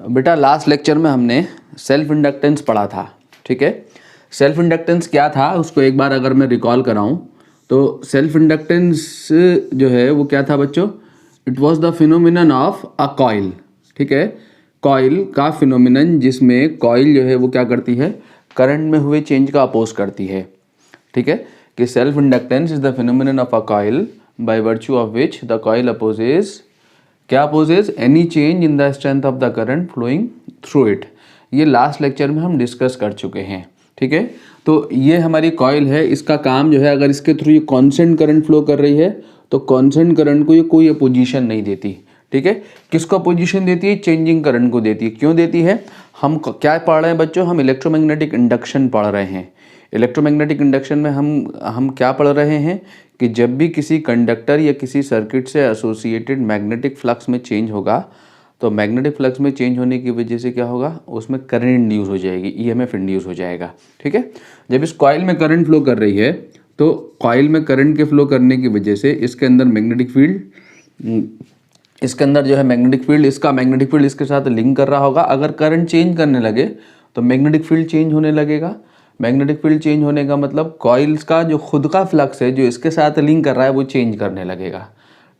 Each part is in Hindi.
बेटा लास्ट लेक्चर में हमने सेल्फ इंडक्टेंस पढ़ा था, ठीक है। सेल्फ इंडक्टेंस क्या था उसको एक बार अगर मैं रिकॉल कराऊं तो सेल्फ इंडक्टेंस जो है वो क्या था बच्चों, it was the phenomenon of a coil, ठीक है। कॉइल का फिनोमिनन जिसमें कॉइल जो है वो क्या करती है, करंट में हुए चेंज का अपोज करती है, ठीक है। कि self inductance is the phenomenon of a coil by virtue of which the coil opposes, क्या opposes, any change in the strength of the current flowing through it. ये लास्ट लेक्चर में हम डिस्कस कर चुके हैं, ठीक है। तो ये हमारी कॉइल है, इसका काम जो है अगर इसके थ्रू ये कांस्टेंट करंट फ्लो कर रही है तो कांस्टेंट करंट को ये कोई अपोजिशन नहीं देती, ठीक है। किसको अपोजिशन देती है, चेंजिंग करंट को देती है। क्यों देती है, हम क्या पढ़ रहे हैं बच्चों, हम इलेक्ट्रोमैग्नेटिक इंडक्शन पढ़ रहे हैं। इलेक्ट्रोमैग्नेटिक इंडक्शन में हम क्या पढ़ रहे हैं कि जब भी किसी कंडक्टर या किसी सर्किट से एसोसिएटेड मैग्नेटिक फ्लक्स में चेंज होगा तो मैग्नेटिक फ्लक्स में चेंज होने की वजह से क्या होगा, उसमें करंट इंड्यूस हो जाएगी, ईएमएफ इंड्यूस हो जाएगा, ठीक है। जब इस कॉइल में करंट फ्लो कर रही है तो कॉइल में करंट के फ्लो करने की वजह से इसके अंदर मैग्नेटिक फील्ड, इसके अंदर जो है मैग्नेटिक फील्ड, इसका मैग्नेटिक फील्ड इसके साथ लिंक कर रहा होगा। अगर करंट चेंज करने लगे तो मैग्नेटिक फील्ड चेंज होने लगेगा। मैग्नेटिक फील्ड चेंज होने का मतलब कॉइल्स का जो खुद का फ्लक्स है जो इसके साथ लिंक कर रहा है वो चेंज करने लगेगा,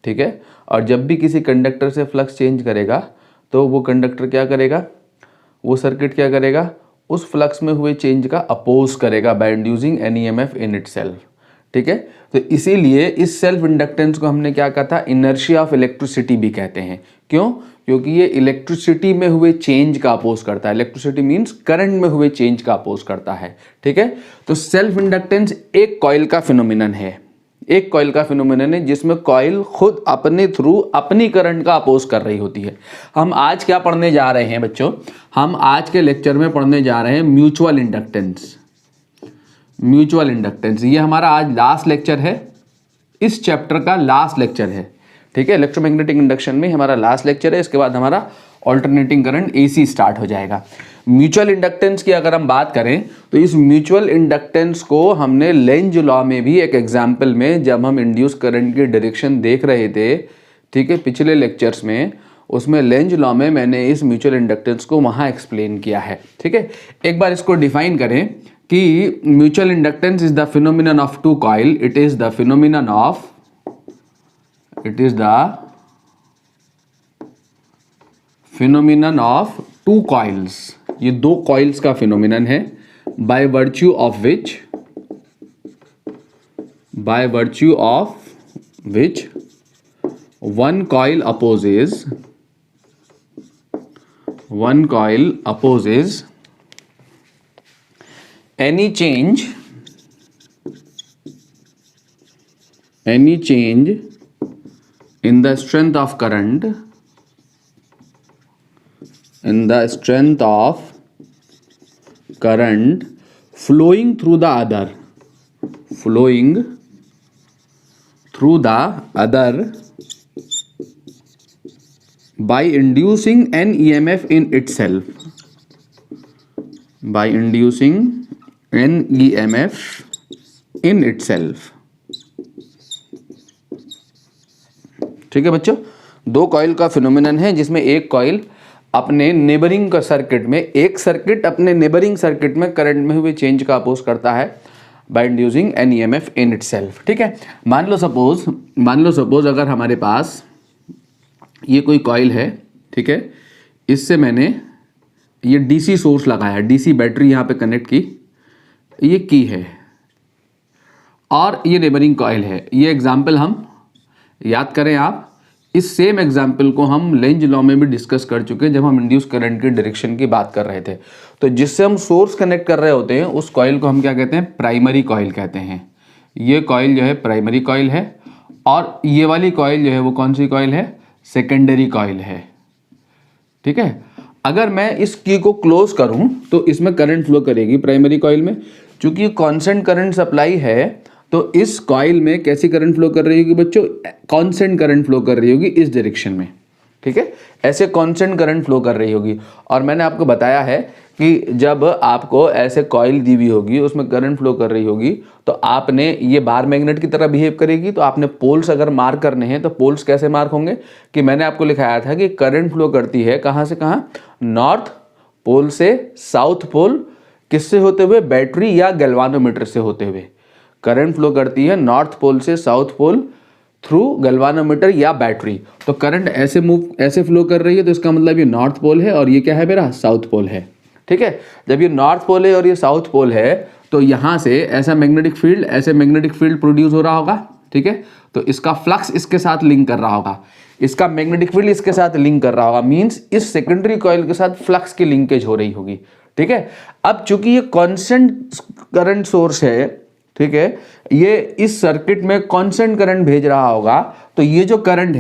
ठीक है। और जब भी किसी कंडक्टर से फ्लक्स चेंज करेगा तो वो कंडक्टर क्या करेगा, वो सर्किट क्या करेगा, उस फ्लक्स में हुए चेंज का अपोज करेगा by inducing an EMF in itself, ठीक है। तो इसीलिए इस सेल्फ इंडक्टेंस को हमने क्या कहा था, इनर्शिया ऑफ इलेक्ट्रिसिटी भी कहते हैं। क्यों, क्योंकि ये इलेक्ट्रिसिटी में हुए चेंज का अपोज करता है। इलेक्ट्रिसिटी मींस करंट में हुए चेंज का अपोज करता है, ठीक है। तो सेल्फ इंडक्टेंस एक कॉइल का फिनोमिनन है, एक कॉइल का फिनोमिनन है जिसमें कॉइल खुद अपने थ्रू अपनी करंट का अपोज कर रही होती है। हम आज क्या पढ़ने जा रहे हैं बच्चों, हम आज के लेक्चर में पढ़ने जा रहे हैं म्यूचुअल इंडक्टेंस। म्यूचुअल इंडक्टेंस ये हमारा आज लास्ट लेक्चर है, इस चैप्टर का लास्ट लेक्चर है, ठीक है। इलेक्ट्रोमैग्नेटिक इंडक्शन में हमारा लास्ट लेक्चर है, इसके बाद हमारा ऑल्टरनेटिंग करंट एसी स्टार्ट हो जाएगा। म्यूचुअल इंडक्टेंस की अगर हम बात करें तो इस म्यूचुअल इंडक्टेंस को हमने लेंज लॉ में भी एक एग्जाम्पल में, जब हम इंड्यूस करंट की डायरेक्शन देख रहे थे, ठीक है, पिछले लेक्चर्स में, उसमें लेंज लॉ में मैंने इस म्यूचुअल इंडक्टेंस को वहाँ एक्सप्लेन किया है, ठीक है। एक बार इसको डिफाइन करें कि mutual inductance is the phenomenon of two coil, it is the phenomenon of, it is the phenomenon of two coils, ये दो कॉइल्स का फिनोमिनन है, by virtue of which, by virtue of which one coil opposes any change in the strength of current, in the strength of current flowing through the other, flowing through the other by inducing an EMF in itself, by inducing an EMF in itself, ठीक है बच्चों। दो कॉइल का फिनोमिनन है जिसमें एक कॉइल अपने नेबरिंग का सर्किट में, एक सर्किट अपने नेबरिंग सर्किट में करंट में हुए चेंज का अपोज करता है by inducing an EMF in itself, ठीक है। मान लो सपोज अगर हमारे पास ये कोई कॉइल है, ठीक है, इससे मैंने ये डीसी सोर्स लगाया, डीसी बैटरी यहाँ पे कनेक्ट की, ये की है, और ये नेबरिंग कॉइल है। ये एग्जाम्पल हम याद करें आप, इस सेम एग्जाम्पल को हम लेंज लॉ में भी डिस्कस कर चुके हैं जब हम इंड्यूस करंट की डायरेक्शन की बात कर रहे थे। तो जिससे हम सोर्स कनेक्ट कर रहे होते हैं उस कॉइल को हम क्या कहते हैं, प्राइमरी कॉइल कहते हैं। ये कॉइल जो है प्राइमरी कॉइल है, और ये वाली कॉइल जो है वो कौन सी कॉइल है, सेकेंडरी कॉइल है, ठीक है। अगर मैं इस की को क्लोज करूं तो इसमें करंट फ्लो करेगी प्राइमरी कॉइल में, चूंकि ये कांस्टेंट करंट सप्लाई है तो इस कॉइल में कैसी करंट फ्लो कर रही होगी बच्चों, कांस्टेंट करंट फ्लो कर रही होगी इस डायरेक्शन में, ठीक है, ऐसे कांस्टेंट करंट फ्लो कर रही होगी। और मैंने आपको बताया है कि जब आपको ऐसे कॉइल दी हुई होगी, उसमें करंट फ्लो कर रही होगी, तो आपने ये बार मैग्नेट की तरह बिहेव करेगी, तो आपने पोल्स अगर मार्क करने हैं तो पोल्स कैसे मार्क होंगे कि मैंने आपको लिखाया था कि करंट फ्लो करती है कहाँ से कहाँ, नॉर्थ पोल से साउथ पोल, किससे होते हुए, बैटरी या गैल्वानोमीटर से होते हुए। करंट फ्लो करती है नॉर्थ पोल से साउथ पोल थ्रू गैल्वानोमीटर या बैटरी। तो करंट ऐसे फ्लो कर रही है, तो इसका मतलब ये नॉर्थ पोल है और ये क्या है, मेरा साउथ पोल है। ठीक है, जब ये नॉर्थ पोल है और ये साउथ पोल है, तो यहाँ से ऐसा मैग्नेटिक फील्ड प्रोड्यूस हो रहा होगा। ठीक है, तो इसका फ्लक्स इसके साथ लिंक कर रहा होगा, इसका मैग्नेटिक फील्ड इसके साथ लिंक कर रहा होगा, मींस इस सेकेंडरी कॉइल के साथ फ्लक्स की लिंकेज हो रही होगी। ठीक है, अब चूंकि ये कांस्टेंट करंट सोर्स है, ठीक है, ये इस सर्किट में कांस्टेंट करंट भेज रहा होगा, तो ये जो करंट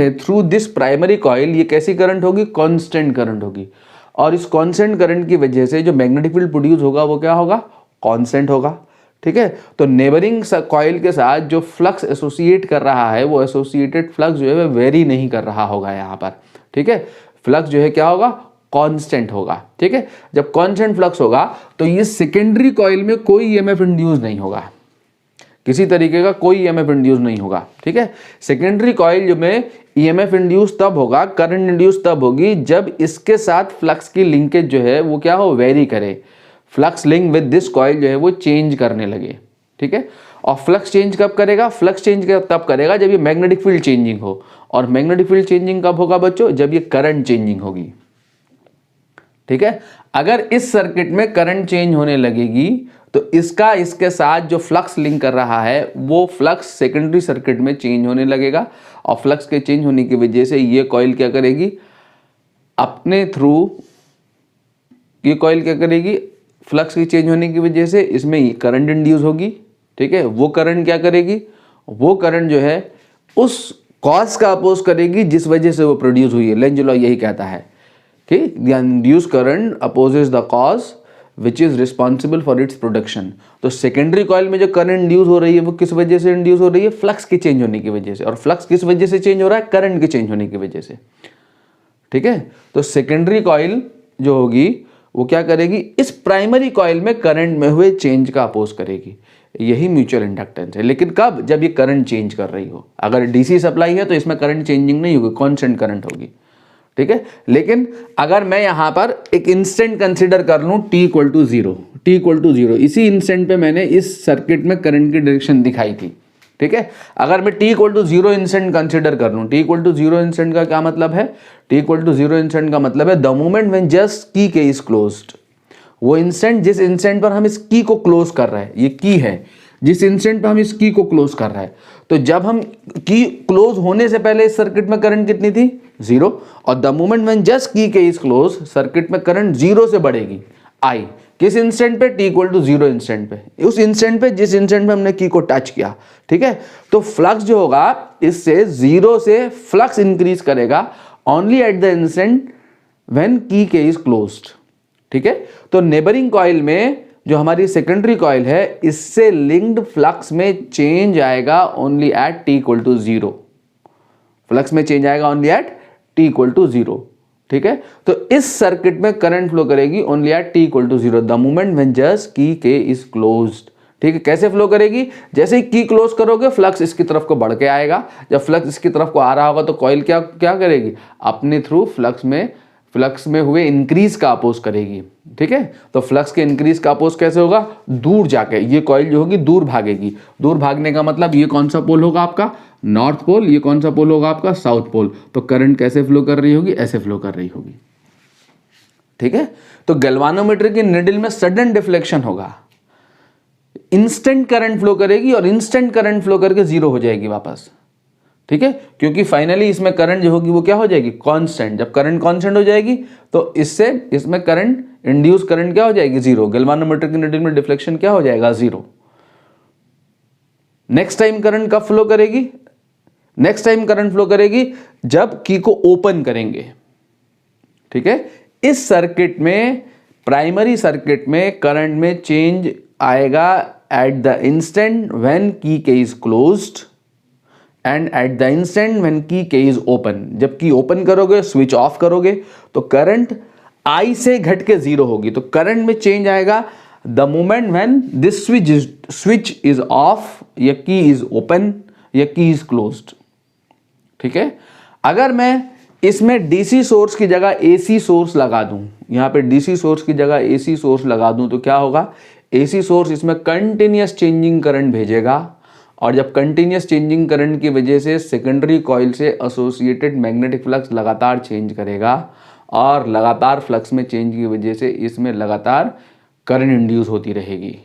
है थ्रू दिस प्राइमरी कॉइल, ये कैसी करंट होगी, कांस्टेंट करंट होगी। और इस कांस्टेंट करंट की वजह से जो मैग्नेटिक फील्ड प्रोड्यूस होगा वो क्या होगा, कांस्टेंट होगा। ठीक है, तो नेबरिंग कॉइल के साथ जो फ्लक्स एसोसिएट कर रहा है, वो एसोसिएटेड फ्लक्स जो है वो वेरी नहीं कर रहा होगा यहाँ पर। ठीक है, फ्लक्स जो है क्या होगा, कांस्टेंट होगा। ठीक है, जब कांस्टेंट फ्लक्स होगा तो ये सेकेंडरी कॉइल में कोई ईएमएफ इंड्यूस नहीं होगा, किसी तरीके का कोई ईएमएफ इंड्यूस नहीं होगा। ठीक है, सेकेंडरी कॉइल में ईएमएफ इंड्यूस तब होगा, करंट इंड्यूस तब होगी जब इसके साथ फ्लक्स की लिंकेज जो है वो क्या हो, वेरी करे, flux link with this coil जो है वो चेंज करने लगे। ठीक है, और फ्लक्स चेंज कब करेगा, फ्लक्स चेंज तब करेगा जब ये मैग्नेटिक फील्ड चेंजिंग हो। और मैग्नेटिक फील्ड चेंजिंग कब होगा बच्चों, जब ये करंट चेंजिंग होगी। ठीक है, अगर इस सर्किट में करंट चेंज होने लगेगी तो इसका इसके साथ जो फ्लक्स लिंक कर रहा है वो फ्लक्स सेकेंडरी सर्किट में चेंज होने लगेगा, और फ्लक्स के चेंज होने की वजह से ये कॉइल क्या करेगी, अपने थ्रू ये कॉइल क्या करेगी, फ्लक्स के चेंज होने की वजह से इसमें करंट इंड्यूस होगी। ठीक है, वो करंट क्या करेगी, वो करंट जो है उस कॉज का अपोज करेगी जिस वजह से वो प्रोड्यूस हुई है। लेंज लॉ यही कहता है कि the induce current opposes the cause which is responsible for its production. तो सेकेंडरी कॉइल में जो करंट इंड्यूस हो रही है वो किस वजह से इंड्यूस हो रही है, फ्लक्स के चेंज होने की वजह से। और फ्लक्स किस वजह से चेंज हो रहा है, करंट के चेंज होने की वजह से। ठीक है, तो सेकेंडरी कॉइल जो होगी वो क्या करेगी, इस प्राइमरी कॉइल में करंट में हुए चेंज का अपोज करेगी। यही म्यूचुअल इंडक्टेंस है, लेकिन कब, जब ये करंट चेंज कर रही हो। अगर डीसी सप्लाई है तो इसमें करंट चेंजिंग नहीं होगी, कांस्टेंट करंट होगी। ठीक है, लेकिन अगर मैं यहां पर एक इंस्टेंट कंसीडर कर लूं t = 0, इसी इंस्टेंट पे मैंने इस सर्किट में करंट की डायरेक्शन दिखाई थी। ठीक है, अगर मैं t = 0 इंस्टेंट कंसीडर कर लूं, t = 0 इंस्टेंट का क्या मतलब है, t = 0 इंस्टेंट का मतलब है the moment when just key K is closed. वो इंस्टेंट जिस इंस्टेंट पर हम इस की को क्लोज कर रहे हैं, ये की है, जिस इंस्टेंट पर हम इस की को क्लोज कर रहे हैं, तो जब हम की क्लोज होने से पहले इस सर्किट में करंट कितनी थी, 0, और the moment when just key K is close, circuit में करंट 0 से बढ़ेगी, आई, किस इंस्टेंट पे, t = 0 इंस्टेंट पे, उस इंस्टेंट पे जिस इंस्टेंट पे हमने की को टच किया। ठीक है, तो फ्लक्स जो होगा इससे 0 से फ्लक्स इंक्रीज करेगा only at the instant when की के इज क्लोज्ड। ठीक है, तो नेबरिंग कॉइल में जो हमारी सेकेंडरी कॉइल है, इससे लिंक्ड फ्लक्स में चेंज आएगा ओनली एट t = 0, फ्लक्स में चेंज आएगा ओनली एट t = 0। ठीक है, तो इस सर्किट में करंट फ्लो करेगी only at t = 0 the moment when just key K is closed. ठीक है, कैसे फ्लो करेगी, जैसे ही की क्लोज करोगे फ्लक्स इसकी तरफ को बढ़ के आएगा, जब फ्लक्स इसकी तरफ को आ रहा होगा तो कॉइल क्या करेगी, अपने थ्रू फ्लक्स में हुए इंक्रीज का अपोज करेगी। ठीक है, तो फ्लक्स के इंक्रीज का अपोज कैसे होगा, दूर जाके ये कॉइल जो होगी दूर भागेगी। दूर भागने का मतलब ये कौन सा पोल होगा आपका, नॉर्थ पोल, ये कौन सा पोल होगा आपका, साउथ पोल। तो करंट कैसे फ्लो कर रही होगी, ऐसे फ्लो कर रही होगी। ठीक है, तो गैल्वानोमीटर की निडल में सडन डिफ्लेक्शन होगा, इंस्टेंट करंट फ्लो करेगी और इंस्टेंट करंट फ्लो करके 0 हो जाएगी वापस। ठीक है, क्योंकि फाइनली इसमें करंट जो होगी वो क्या हो जाएगी, कांस्टेंट। जब करंट कांस्टेंट हो जाएगी तो इसमें करंट, इंड्यूस करंट क्या हो जाएगी, 0। गैल्वानोमीटर की निडल में डिफ्लेक्शन क्या हो जाएगा, 0। नेक्स्ट टाइम करंट कब फ्लो करेगी, नेक्स्ट टाइम करंट फ्लो करेगी जब की को ओपन करेंगे। ठीक है, इस सर्किट में, प्राइमरी सर्किट में करंट में चेंज आएगा एट द इंस्टेंट व्हेन की K is closed, and at the instant when की इज ओपन, जब की ओपन करोगे, स्विच ऑफ करोगे तो करंट I से घट के 0 होगी। तो करंट में चेंज आएगा the moment when this switch is of, या की इज ओपन, या की इज क्लोज्ड। ठीक है, अगर मैं इसमें डीसी सोर्स की जगह एसी सोर्स लगा दूं, यहां पे डीसी सोर्स की जगह एसी सोर्स लगा दूं तो क्या होगा, एसी सोर्स इसमें कंटिन्यूअस चेंजिंग करंट भेजेगा, और जब कंटिन्यूअस चेंजिंग करंट की वजह से सेकेंडरी कॉइल से एसोसिएटेड मैग्नेटिक फ्लक्स लगातार चेंज करेगा, और लगातार फ्लक्स में चेंज की वजह से इसमें लगातार करंट इंड्यूस होती रहेगी।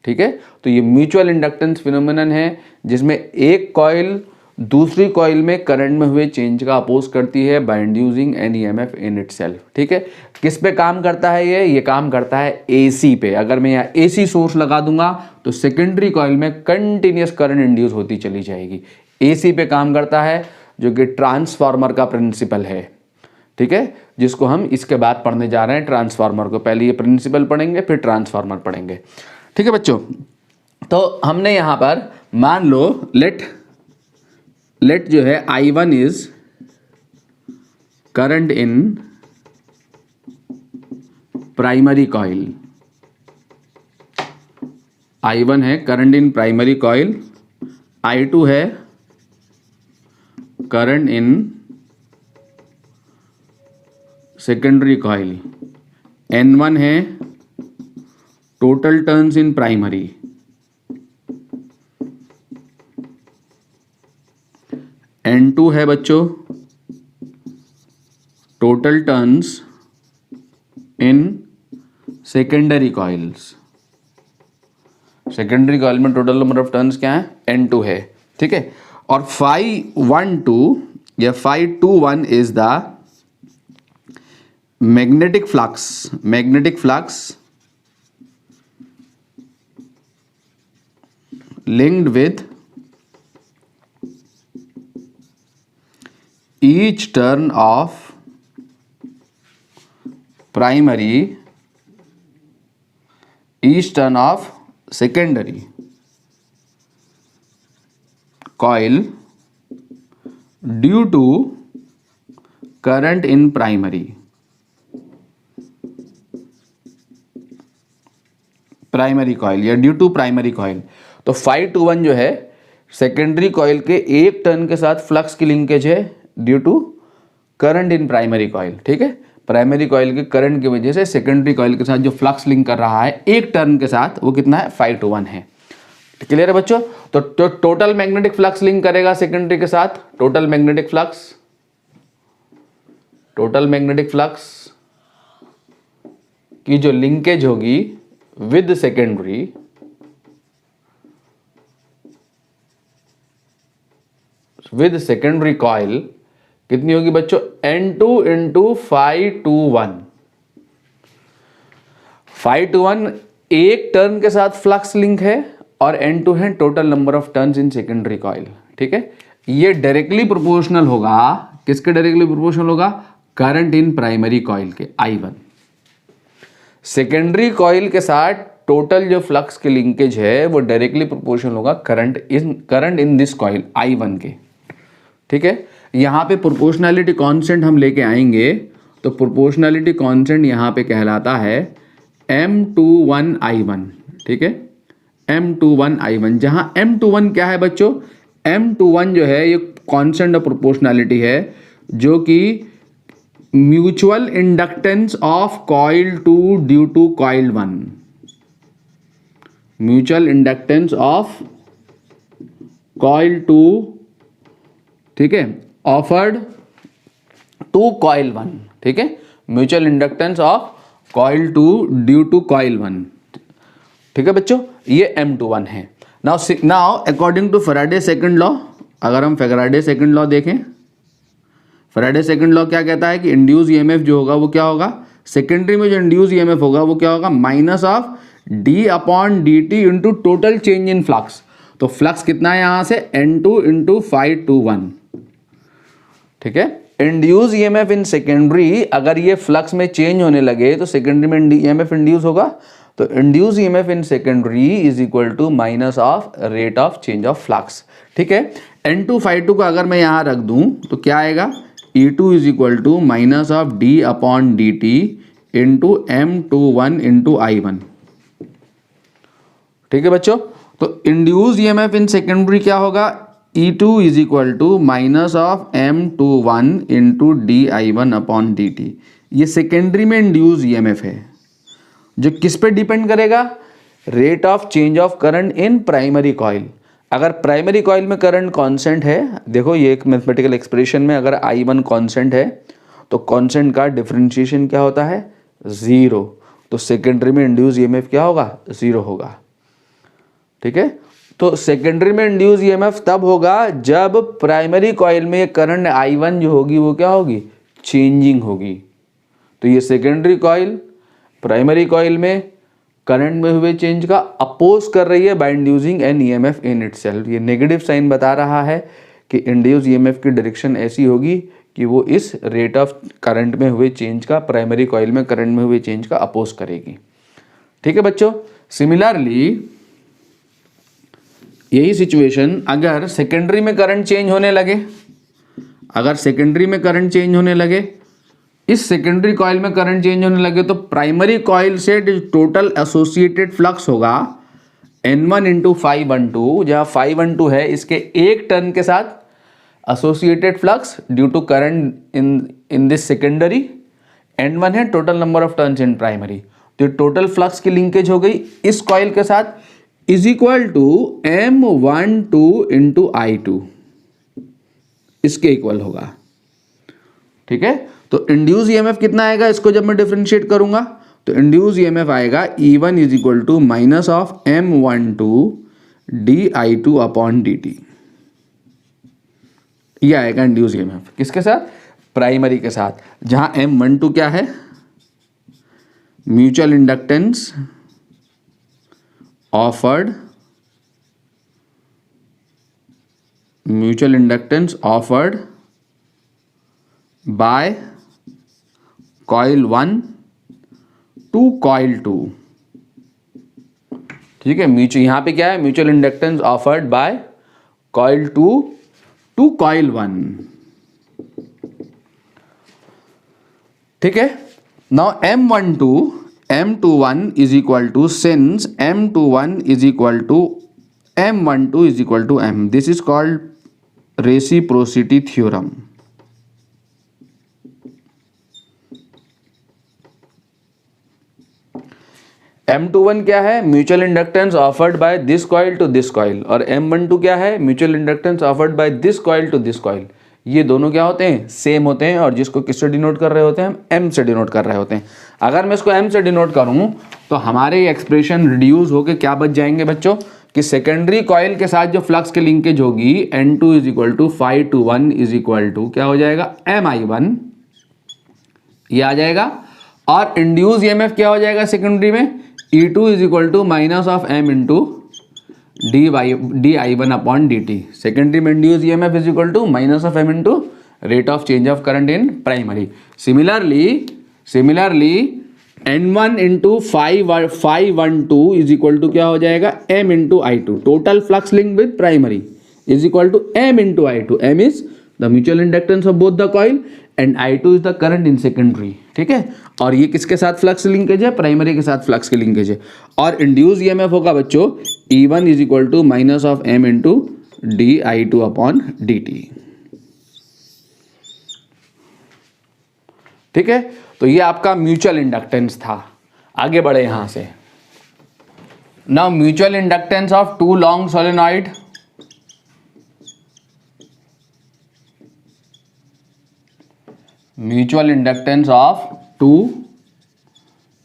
ठीक है, तो ये म्यूचुअल इंडक्टेंस फिनोमेनन है, जिसमें एक कॉइल दूसरी कॉइल में करंट में हुए चेंज का अपोज करती है by inducing an EMF in itself. ठीक है, किस पे काम करता है ये काम करता है एसी पे। अगर मैं यहाँ एसी सोर्स लगा दूंगा तो सेकेंडरी कॉइल में कंटिन्यूअस करंट इंड्यूस होती चली जाएगी। एसी पे काम करता है, जो कि ट्रांसफार्मर का प्रिंसिपल है। ठीक है, जिसको हम इसके बाद पढ़ने जा रहे हैं, ट्रांसफार्मर को। पहले ये प्रिंसिपल पढ़ेंगे, फिर ट्रांसफार्मर पढ़ेंगे। ठीक है बच्चों, तो हमने यहाँ पर मान लो लेट जो है I1 is current in primary coil, I1 है current in primary coil, I2 है करंट इन सेकेंडरी कॉइल, N1 है total turns in primary, N2 है बच्चों total turns in secondary coils. Secondary coil में टोटल नंबर ऑफ टर्न्स क्या है, N2 है। ठीक है, और phi12 या phi21 is the magnetic flux linked with each turn of secondary coil due to current in primary coil या ड्यू टू प्राइमरी कॉइल। तो phi21 जो है सेकेंडरी कॉइल के एक टर्न के साथ फ्लक्स की लिंकेज है due to current in primary coil. ठीक है, प्राइमरी कॉइल के करंट की वजह से सेकेंडरी कॉइल के साथ जो फ्लक्स लिंक कर रहा है एक टर्न के साथ, वो कितना है, phi21 है। क्लियर है बच्चों? तो टोटल मैग्नेटिक फ्लक्स लिंक करेगा सेकेंडरी के साथ, टोटल मैग्नेटिक फ्लक्स की जो लिंकेज होगी विद सेकेंडरी कॉइल कितनी होगी बच्चों, N2 इंटू phi21 एक टर्न के साथ फ्लक्स लिंक है, और N2 है total number of turns in secondary coil. ठीक है, ये डायरेक्टली प्रोपोर्शनल होगा, किसके डायरेक्टली प्रोपोर्शनल होगा, करंट इन प्राइमरी कॉइल के I1। सेकेंडरी कॉइल के साथ टोटल जो फ्लक्स की लिंकेज है वो डायरेक्टली प्रोपोर्शनल होगा current in this coil I1 के। ठीक है, यहाँ पे प्रोपोर्शनैलिटी कांस्टेंट हम लेके आएंगे, तो प्रोपोर्शनैलिटी कांस्टेंट यहाँ पे कहलाता है M21I1। ठीक है, M21I1, जहाँ M21 क्या है बच्चों, M21 जो है ये कांस्टेंट ऑफ प्रोपोर्शनैलिटी है, जो कि mutual inductance of coil 2 due to coil 1, mutual inductance of coil 2, ठीक है, ऑफर्ड टू कॉइल 1। ठीक है, mutual inductance of coil 2 due to coil 1। ठीक है बच्चों, ये M21 है। Now according to Faraday second law, अगर हम फैराडे सेकंड लॉ देखें, फैराडे सेकंड लॉ क्या कहता है कि इंड्यूस ईएमएफ जो होगा वो क्या होगा, सेकेंडरी में जो इंड्यूस ईएमएफ होगा वो क्या होगा, minus of d/dt into total change in flux. तो फ्लक्स कितना है यहां से, N2 इंटू phi21। ठीक है, इंड्यूस ईएमएफ इन सेकेंडरी, अगर ये फ्लक्स में चेंज होने लगे तो सेकेंडरी में ईएमएफ इंड्यूस होगा, तो induce EMF in secondary is equal to minus of rate of change of flux. ठीक है, N2 ∅2 का अगर मैं यहाँ रख दूँ तो क्या आएगा, E2 is equal to minus of d upon D t into M21 into I1। ठीक है बच्चों, तो इंड्यूस ईएमएफ इन सेकेंडरी क्या होगा, E2 is equal to minus of M21 into DI1 upon dt। ये सेकेंडरी में इंड्यूस ईएमएफ है जो किस पे डिपेंड करेगा, rate of change of current in primary coil. अगर प्राइमरी कॉइल में करंट कांस्टेंट है, देखो ये एक मैथमेटिकल एक्सप्रेशन में अगर I1 कांस्टेंट है तो कांस्टेंट का डिफरेंशिएशन क्या होता है, 0, तो सेकेंडरी में इंड्यूस ईएमएफ क्या होगा, 0 होगा। ठीक है, तो सेकेंडरी में इंड्यूस ईएमएफ तब होगा जब प्राइमरी कॉइल में करंट I1 जो होगी वो क्या होगी, चेंजिंग होगी। तो ये सेकेंडरी कॉइल प्राइमरी कॉइल में करंट में हुए चेंज का अपोज कर रही है by inducing an EMF in itself. ये नेगेटिव साइन बता रहा है कि इंड्यूस ईएमएफ की डायरेक्शन ऐसी होगी कि वो इस रेट ऑफ करंट में हुए चेंज का, प्राइमरी कॉइल में करंट में हुए चेंज का अपोज करेगी। ठीक है बच्चों, सिमिलरली यही सिचुएशन अगर सेकेंडरी में करंट चेंज होने लगे, अगर सेकेंडरी में करंट चेंज होने लगे, इस सेकेंडरी कॉइल में करंट चेंज होने लगे तो प्राइमरी कॉइल से टोटल एसोसिएटेड फ्लक्स होगा N1 इंटू 512, जहाँ 512 है इसके एक टर्न के साथ associated flux due to current in this secondary, N1 है total number of turns in primary. तो टोटल फ्लक्स की लिंकेज हो गई इस कॉइल के साथ is equal to M12 into I2, इसके इक्वल होगा। ठीक है, तो इंड्यूस ईएमएफ कितना आएगा, इसको जब मैं डिफरेंशिएट करूंगा तो इंड्यूस ईएमएफ आएगा E1 is equal to minus of M12 DI2 upon dt। ये आएगा इंड्यूस ईएमएफ किसके साथ, प्राइमरी के साथ, जहां M12 क्या है, mutual inductance offered by coil 1 to coil 2। ठीक है, म्यूचुअल यहां पे क्या है, mutual inductance offered by coil 2 to coil 1। ठीक है, now M21 is equal to, since M21 is equal to M12 is equal to M, this is called reciprocity theorem. M21 क्या है, mutual inductance offered by this coil to this coil, और M12 क्या है, mutual inductance offered by this coil to this coil. ये दोनों क्या होते हैं, सेम होते हैं, और जिसको किससे डिनोट कर रहे होते हैं, हम M से डिनोट कर रहे होते हैं। अगर मैं इसको M से डिनोट करूं तो हमारे एक्सप्रेशन रिड्यूस होकर क्या बच जाएंगे बच्चों, कि सेकेंडरी कॉइल के साथ जो फ्लक्स की लिंकेज होगी N2 is equal to 521 is equal to क्या हो जाएगा, MI1, ये आ जाएगा। और इंड्यूस ईएमएफ क्या हो जाएगा सेकेंडरी में, E2 is equal to minus of M into DI1 upon dt। Secondary में induce EMF is equal to minus of M into rate of change of current in primary. Similarly N1 into 512 is equal to क्या हो जाएगा, M into I2, total flux link with primary is equal to M into I2। M is the mutual inductance of both the coil and I2 is the current in secondary. ठीक है, और ये किसके साथ फ्लक्स लिंकेज है, प्राइमरी के साथ फ्लक्स की लिंकेज है। और इंड्यूस ईएमएफ होगा बच्चों E1 is equal to minus of M into DI2 upon dt। ठीक है, तो ये आपका म्यूचुअल इंडक्टेंस था। आगे बढ़े यहां से, now mutual inductance of two long solenoid. Mutual inductance of two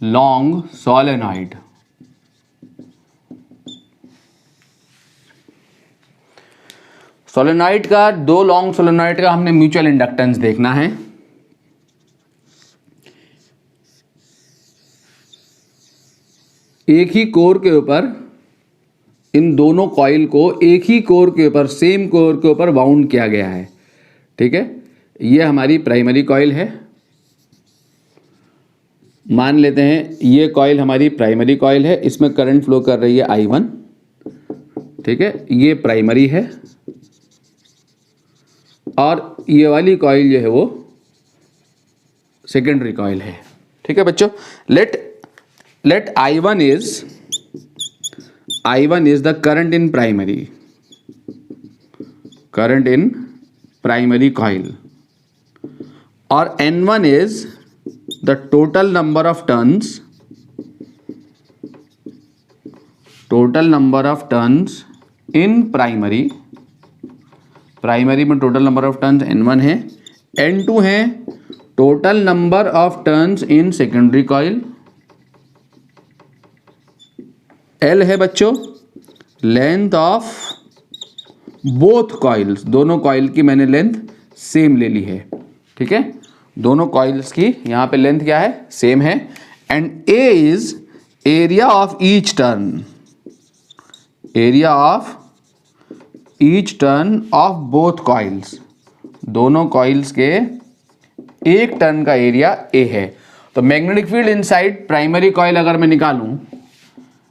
long solenoid. Solenoid का, दो लॉन्ग सोलेनॉइड का हमने म्यूचुअल इंडक्टेंस देखना है। एक ही कोर के ऊपर, इन दोनों कॉइल को एक ही कोर के ऊपर, सेम कोर के ऊपर बाउंड किया गया है। ठीक है, ये हमारी प्राइमरी कॉइल है, मान लेते हैं ये कॉइल हमारी प्राइमरी कॉइल है, इसमें करंट फ्लो कर रही है I1। ठीक है, ये प्राइमरी है और ये वाली कॉइल जो है वो सेकेंडरी कॉइल है। ठीक है बच्चों, let I1 is the current in primary coil और N1 is the total number of turns in primary में total number of turns N1 है, N2 है total number of turns in secondary coil, L है बच्चों लेंथ ऑफ बोथ कॉइल्स, दोनों कॉइल की मैंने लेंथ सेम ले ली है। ठीक है, दोनों कॉइल्स की यहाँ पे लेंथ क्या है, सेम है। And A is area of each turn off both coils, दोनों कॉइल्स के एक टर्न का एरिया A है। तो magnetic field inside primary coil अगर मैं निकालूं,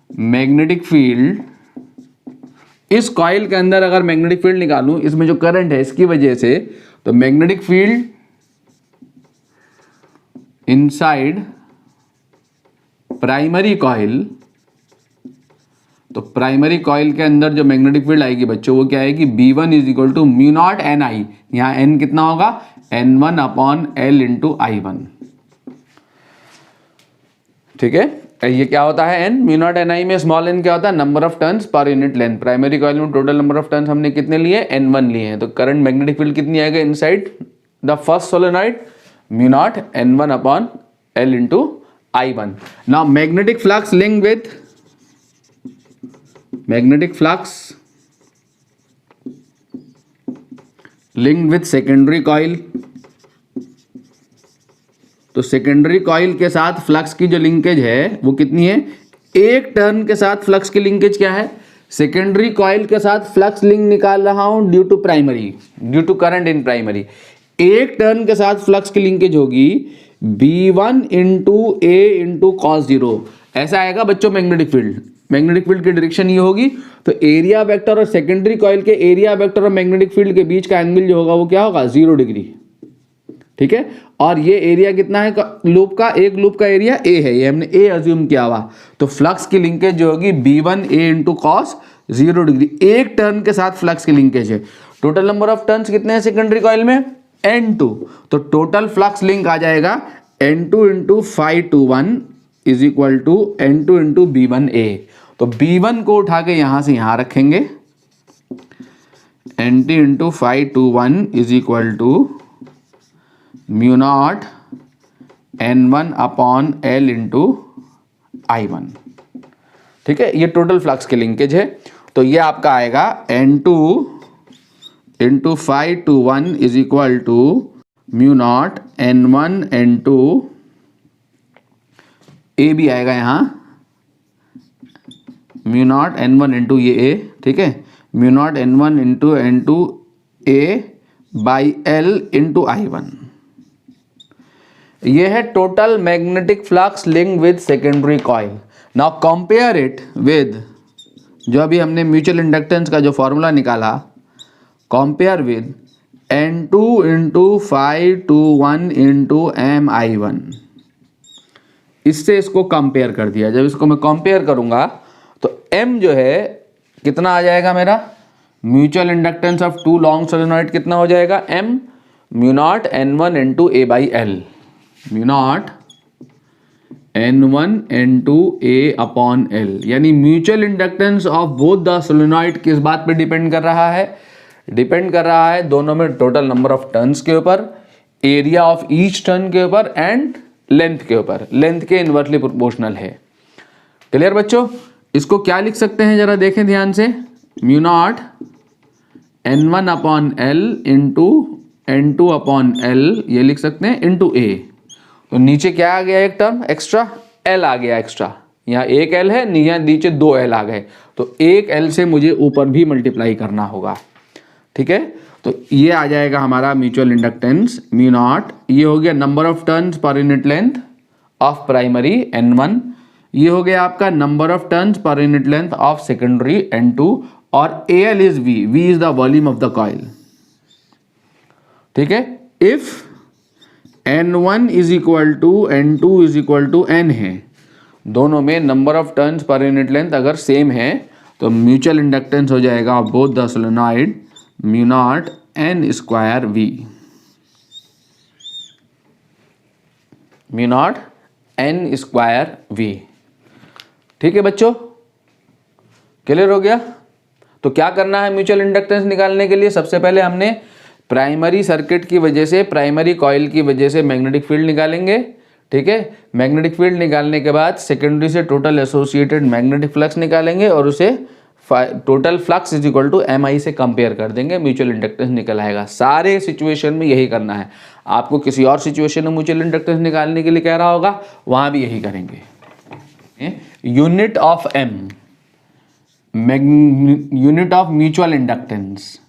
मैग्नेटिक फील्ड इस कॉइल के अंदर अगर मैग्नेटिक फील्ड निकालूं, इसमें जो करंट है इसकी वजह से, तो magnetic field inside primary coil, तो प्राइमरी कॉइल के अंदर जो मैग्नेटिक फील्ड आएगी बच्चों वो क्या आएगी, B1 is equal to mu naught NI, यहाँ N कितना होगा, N1 upon L into I1। ठीक है, ये क्या होता है N, म्यू नॉट NI में स्मॉल n क्या होता है, number of turns per unit length. Primary coil में टोटल नंबर ऑफ टर्न्स हमने कितने लिए, N1 लिए हैं, तो करंट मैग्नेटिक फील्ड कितनी आएगा inside the first solenoid, mu naught N1 upon L into I1। Now magnetic flux link with secondary coil, तो सेकेंडरी कॉइल के साथ फ्लक्स की जो लिंकेज है वो कितनी है, एक टर्न के साथ फ्लक्स की लिंकेज क्या है, सेकेंडरी कॉइल के साथ फ्लक्स लिंक निकाल रहा हूं due to current in primary, एक टर्न के साथ फ्लक्स की लिंकेज होगी B1 into A into cos 0, ऐसा आएगा बच्चों मैग्नेटिक फील्ड की डायरेक्शन ये होगी। तो एरिया वेक्टर और सेकेंडरी कॉइल के एरिया वेक्टर और मैग्नेटिक फील्ड के बीच का एंगल जो होगा वो क्या होगा, 0 डिग्री। ठीक है, और ये एरिया कितना है लूप का, एक लूप का एरिया A है, ये हमने A अज्यूम किया हुआ, तो फ्लक्स की लिंकेज जो होगी B1 A into cos 0 degree, एक टर्न के साथ फ्लक्स की लिंकेज है। टोटल नंबर ऑफ टर्न्स कितने हैं सेकेंडरी कॉइल में, N2, तो टोटल फ्लक्स लिंक आ जाएगा N2 into Φ21 is equal to N2 into B1A। तो B1 को उठा के यहां से यहां रखेंगे, N2 into Φ21 is equal to mu naught N1 upon L into I1। ठीक है, ये टोटल फ्लक्स की लिंकेज है। तो ये आपका आएगा N2 into Φ21 is equal to mu naught N1 N2 A भी आएगा यहाँ, म्यू नॉट N1 इंटू ये A, ठीक है, mu naught N1 into N2 A by L into I1। ये है total magnetic flux link with secondary coil. Now compare it with जो अभी हमने म्यूचुअल इंडक्टेंस का जो फॉर्मूला निकाला, compare with N2 into Φ21 into MI1, इससे इसको कंपेयर कर दिया। जब इसको मैं कंपेयर करूंगा तो M जो है कितना आ जाएगा मेरा, mutual inductance of two long solenoid कितना हो जाएगा, M mu naught N1 into A by L, mu naught N1 into A upon L, यानी mutual inductance of both the solenoid किस बात पे डिपेंड कर रहा है, डिपेंड कर रहा है दोनों में टोटल नंबर ऑफ टर्न्स के ऊपर, एरिया ऑफ ईच टर्न के ऊपर एंड लेंथ के ऊपर, लेंथ के इनवर्सली प्रोपोर्शनल है। क्लियर बच्चों, इसको क्या लिख सकते हैं जरा देखें ध्यान से, mu naught N1 upon L into N2 upon L, ये लिख सकते हैं इंटू A। तो नीचे क्या आ गया, एक टर्म एक्स्ट्रा L आ गया एक्स्ट्रा, यहाँ एक L है, यहाँ नीचे 2 L आ गए, तो एक L से मुझे ऊपर भी मल्टीप्लाई करना होगा। ठीक है, तो ये आ जाएगा हमारा म्यूचुअल इंडक्टेंस म्यू नॉट, ये हो गया number of turns per unit length of primary N1, ये हो गया आपका number of turns per unit length of secondary N2, और AL is V is the volume of the coil. ठीक है। If N1 is equal to N2 is equal to N है, दोनों में number of turns per unit length अगर सेम है तो म्यूचुअल इंडक्टेंस हो जाएगा both the solenoid mu not N square V, mu naught N square V। ठीक है बच्चों, क्लियर हो गया। तो क्या करना है म्यूचुअल इंडक्टेंस निकालने के लिए, सबसे पहले हमने प्राइमरी सर्किट की वजह से, प्राइमरी कॉइल की वजह से मैग्नेटिक फील्ड निकालेंगे। ठीक है, मैग्नेटिक फील्ड निकालने के बाद सेकेंडरी से टोटल एसोसिएटेड मैग्नेटिक फ्लक्स निकालेंगे और उसे total flux is equal to MI से कंपेयर कर देंगे, म्यूचुअल इंडक्टेंस निकल आएगा। सारे सिचुएशन में यही करना है। आपको किसी और सिचुएशन में म्यूचुअल इंडक्टेंस निकालने के लिए कह रहा होगा, वहां भी यही करेंगे। Unit of M, unit of mutual inductance.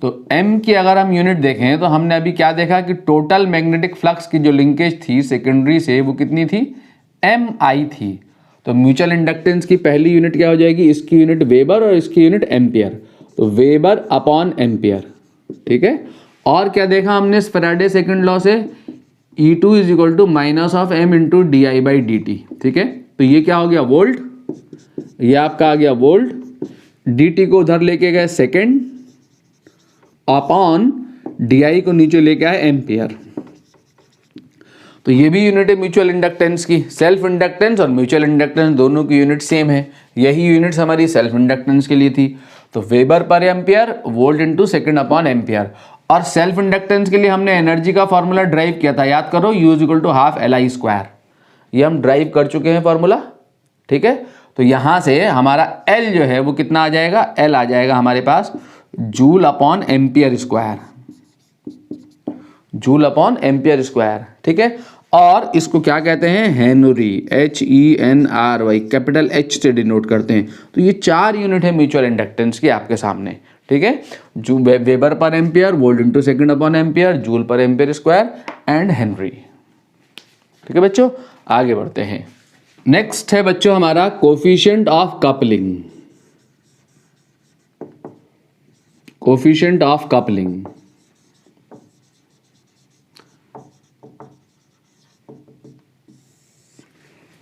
तो M की अगर हम यूनिट देखें तो हमने अभी क्या देखा कि टोटल मैग्नेटिक फ्लक्स की जो लिंकेज थी सेकेंडरी से वो कितनी थी, MI थी। तो म्यूचुअल इंडक्टेंस की पहली यूनिट क्या हो जाएगी, इसकी यूनिट वेबर और इसकी यूनिट एम्पियर, तो वेबर अपॉन एम्पियर। ठीक है, और क्या देखा हमने फैराडे सेकंड लॉ से, E2 is equal to minus of M into DI/dt। ठीक है, तो ये क्या हो गया, वोल्ट, ये आपका आ गया वोल्ट, dt को उधर लेके गए सेकेंड, अपॉन DI को नीचे लेके आए एम्पियर। तो ये भी यूनिट है म्यूचुअल इंडक्टेंस की। सेल्फ इंडक्टेंस और म्यूचुअल इंडक्टेंस दोनों की यूनिट सेम है, यही यूनिट्स हमारी सेल्फ इंडक्टेंस के लिए थी। तो वेबर पर ampere, volt into second upon ampere. और सेल्फ इंडक्टेंस के लिए हमने एनर्जी का फॉर्मूला ड्राइव किया था, याद करो, U is equal to half LI square, ये हम ड्राइव कर चुके हैं फॉर्मूला। ठीक है, तो यहां से हमारा L जो है वो कितना आ जाएगा, L आ जाएगा हमारे पास joule upon ampere square, joule upon ampere square. ठीक है, और इसको क्या कहते हैं, हेनरी, HENRY, कैपिटल H से डिनोट करते हैं। तो ये 4 यूनिट है म्यूचुअल इंडक्टेंस की आपके सामने। ठीक है, जो वेबर पर ampere, volt into second upon ampere, joule पर एम्पियर स्क्वायर एंड हेनरी। ठीक है बच्चों, आगे बढ़ते हैं। नेक्स्ट है बच्चों हमारा coefficient of coupling, coefficient of coupling.